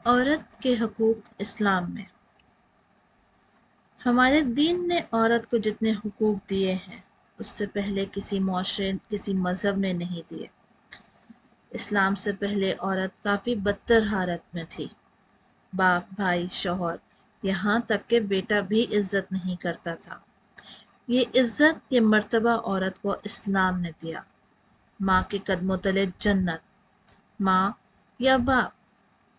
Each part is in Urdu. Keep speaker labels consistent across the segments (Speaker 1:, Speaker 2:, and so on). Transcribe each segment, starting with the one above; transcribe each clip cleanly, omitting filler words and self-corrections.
Speaker 1: عورت کے حقوق اسلام میں۔ ہمارے دین نے عورت کو جتنے حقوق دیے ہیں اس سے پہلے کسی معاشرے کسی مذہب نے نہیں دیے۔ اسلام سے پہلے عورت کافی بدتر حالت میں تھی۔ باپ، بھائی، شوہر، یہاں تک کہ بیٹا بھی عزت نہیں کرتا تھا۔ یہ عزت، یہ مرتبہ عورت کو اسلام نے دیا۔ ماں کے قدموں تلے جنت، ماں یا باپ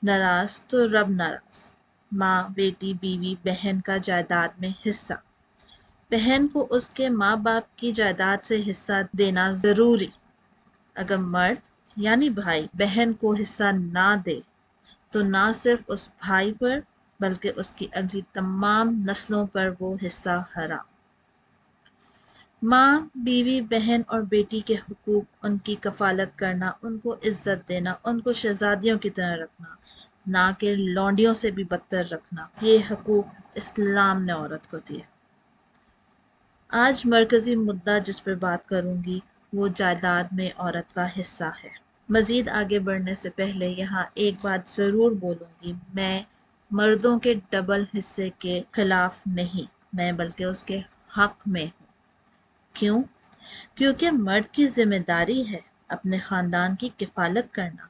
Speaker 1: ناراض تو رب ناراض، ماں، بیٹی، بیوی، بہن کا جائیداد میں حصہ، بہن کو اس کے ماں باپ کی جائیداد سے حصہ دینا ضروری۔ اگر مرد یعنی بھائی بہن کو حصہ نہ دے تو نہ صرف اس بھائی پر بلکہ اس کی اگلی تمام نسلوں پر وہ حصہ حرام۔ ماں، بیوی، بہن اور بیٹی کے حقوق، ان کی کفالت کرنا، ان کو عزت دینا، ان کو شہزادیوں کی طرح رکھنا، نہ کہ لونڈیوں سے بھی بدتر رکھنا، یہ حقوق اسلام نے عورت کو دیے۔ آج مرکزی مدعا جس پر بات کروں گی وہ جائیداد میں عورت کا حصہ ہے۔ مزید آگے بڑھنے سے پہلے یہاں ایک بات ضرور بولوں گی، میں مردوں کے ڈبل حصے کے خلاف نہیں، میں بلکہ اس کے حق میں ہوں۔ کیوں؟ کیونکہ مرد کی ذمہ داری ہے اپنے خاندان کی کفالت کرنا،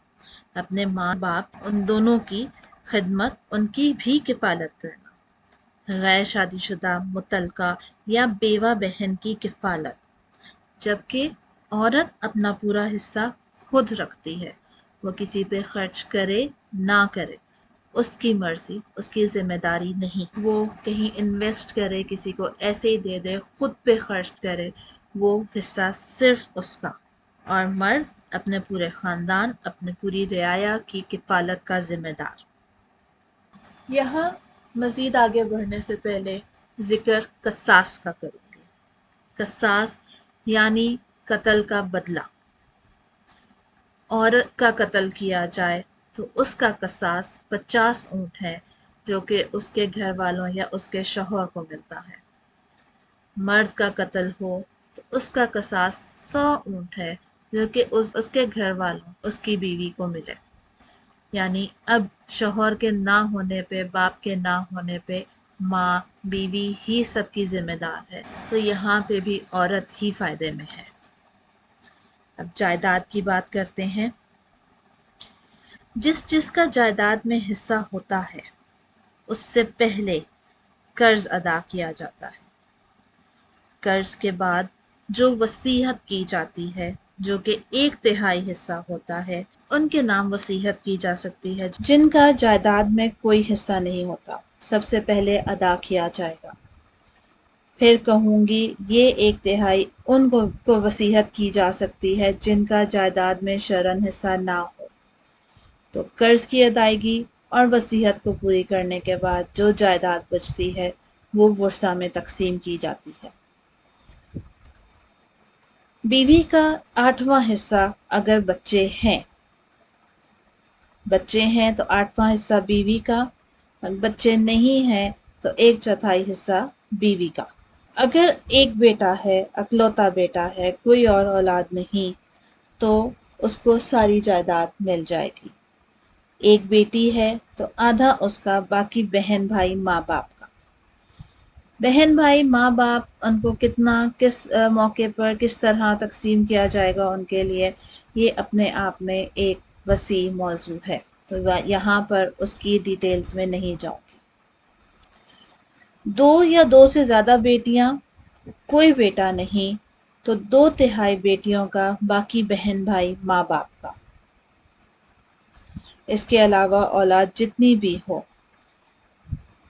Speaker 1: اپنے ماں باپ ان دونوں کی خدمت، ان کی بھی کفالت کرنا، غیر شادی شدہ، مطلقہ یا بیوہ بہن کی کفالت، جبکہ عورت اپنا پورا حصہ خود رکھتی ہے۔ وہ کسی پہ خرچ کرے نہ کرے، اس کی مرضی، اس کی ذمہ داری نہیں۔ وہ کہیں انویسٹ کرے، کسی کو ایسے ہی دے دے، خود پہ خرچ کرے، وہ حصہ صرف اس کا۔ اور مرد اپنے پورے خاندان، اپنے پوری رعایا کی کفالت کا ذمہ دار۔ یہاں مزید آگے بڑھنے سے پہلے ذکر قصاص کا کروں گی۔ قصاص یعنی قتل کا بدلہ۔ عورت کا قتل کیا جائے تو اس کا قصاص 50 اونٹ ہے جو کہ اس کے گھر والوں یا اس کے شوہر کو ملتا ہے۔ مرد کا قتل ہو تو اس کا قصاص 100 اونٹ ہے جو کہ اس کے گھر والوں، اس کی بیوی کو ملے۔ یعنی اب شوہر کے نہ ہونے پہ، باپ کے نہ ہونے پہ ماں، بیوی ہی سب کی ذمہ دار ہے، تو یہاں پہ بھی عورت ہی فائدے میں ہے۔ اب جائیداد کی بات کرتے ہیں۔ جس کا جائیداد میں حصہ ہوتا ہے اس سے پہلے قرض ادا کیا جاتا ہے۔ قرض کے بعد جو وصیت کی جاتی ہے جو کہ 1/3 حصہ ہوتا ہے، ان کے نام وصیت کی جا سکتی ہے جن کا جائیداد میں کوئی حصہ نہیں ہوتا، سب سے پہلے ادا کیا جائے گا۔ پھر کہوں گی یہ 1/3 ان کو وصیت کی جا سکتی ہے جن کا جائیداد میں شرعاً حصہ نہ ہو۔ تو قرض کی ادائیگی اور وصیت کو پوری کرنے کے بعد جو جائیداد بچتی ہے وہ ورثہ میں تقسیم کی جاتی ہے۔ بیوی کا 8واں حصہ اگر بچے ہیں تو 8واں حصہ بیوی کا، بچے نہیں ہیں تو 1/4 حصہ بیوی کا۔ اگر ایک بیٹا ہے، اکلوتا بیٹا ہے، کوئی اور اولاد نہیں، تو اس کو ساری جائیداد مل جائے گی۔ ایک بیٹی ہے تو آدھا اس کا، باقی بہن بھائی ماں باپ کا۔ بہن بھائی ماں باپ ان کو کتنا، کس موقع پر، کس طرح تقسیم کیا جائے گا ان کے لیے، یہ اپنے آپ میں ایک وسیع موضوع ہے، تو یہاں پر اس کی ڈیٹیلز میں نہیں جاؤں گی۔ 2 یا 2 سے زیادہ بیٹیاں، کوئی بیٹا نہیں تو 2/3 بیٹیوں کا، باقی بہن بھائی ماں باپ کا۔ اس کے علاوہ اولاد جتنی بھی ہو،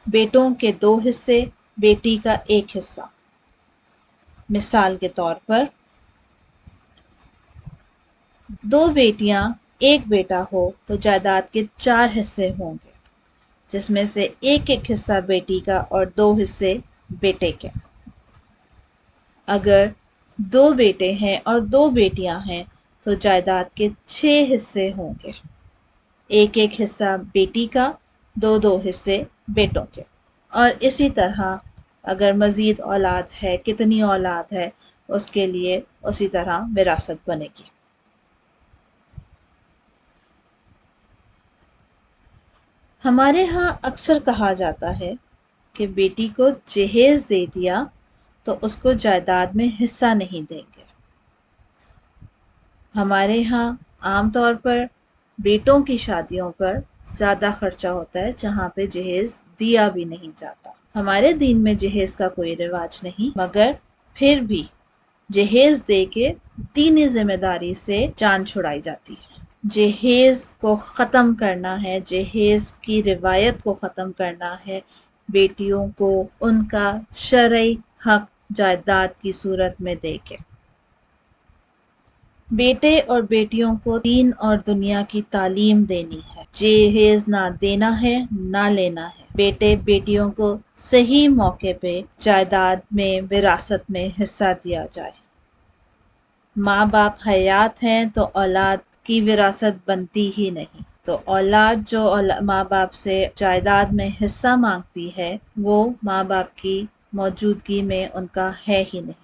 Speaker 1: بیٹوں کے 2 حصے، بیٹی کا 1 حصہ۔ مثال کے طور پر 2 بیٹیاں، 1 بیٹا ہو تو جائیداد کے 4 حصے ہوں گے، جس میں سے 1 حصہ بیٹی کا اور 2 حصے بیٹے کے۔ اگر 2 بیٹے ہیں اور 2 بیٹیاں ہیں تو جائیداد کے 6 حصے ہوں گے، 1 حصہ بیٹی کا، 2 حصے بیٹوں کے۔ اور اسی طرح اگر مزید اولاد ہے، کتنی اولاد ہے، اس کے لیے اسی طرح وراثت بنے گی۔ ہمارے ہاں اکثر کہا جاتا ہے کہ بیٹی کو جہیز دے دیا تو اس کو جائیداد میں حصہ نہیں دیں گے۔ ہمارے ہاں عام طور پر بیٹوں کی شادیوں پر زیادہ خرچہ ہوتا ہے جہاں پہ جہیز دیا بھی نہیں جاتا۔ ہمارے دین میں جہیز کا کوئی رواج نہیں، مگر پھر بھی جہیز دے کے دینی ذمہ داری سے جان چھڑائی جاتی ہے۔ جہیز کو ختم کرنا ہے، جہیز کی روایت کو ختم کرنا ہے، بیٹیوں کو ان کا شرعی حق جائیداد کی صورت میں دے کے۔ بیٹے اور بیٹیوں کو دین اور دنیا کی تعلیم دینی ہے، جہیز نہ دینا ہے نہ لینا ہے۔ بیٹے بیٹیوں کو صحیح موقع پہ جائیداد میں وراثت میں حصہ دیا جائے۔ ماں باپ حیات ہیں تو اولاد کی وراثت بنتی ہی نہیں، تو اولاد جو ماں باپ سے جائیداد میں حصہ مانگتی ہے وہ ماں باپ کی موجودگی میں ان کا ہے ہی نہیں۔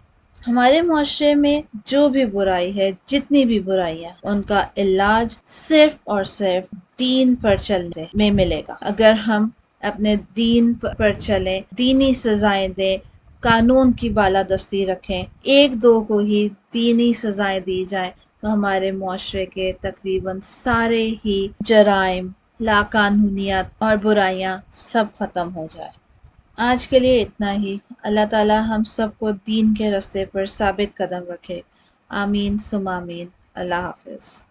Speaker 1: ہمارے معاشرے میں جو بھی برائی ہے، جتنی بھی برائیاں، ان کا علاج صرف اور صرف دین پر چلنے میں ملے گا۔ اگر ہم اپنے دین پر چلیں، دینی سزائیں دیں، قانون کی بالادستی رکھیں، ایک دو کو ہی دینی سزائیں دی جائیں، تو ہمارے معاشرے کے تقریباً سارے ہی جرائم، لاقانونیت اور برائیاں سب ختم ہو جائیں۔ آج کے لیے اتنا ہی۔ اللہ تعالی ہم سب کو دین کے راستے پر ثابت قدم رکھے۔ آمین ثم آمین۔ اللہ حافظ۔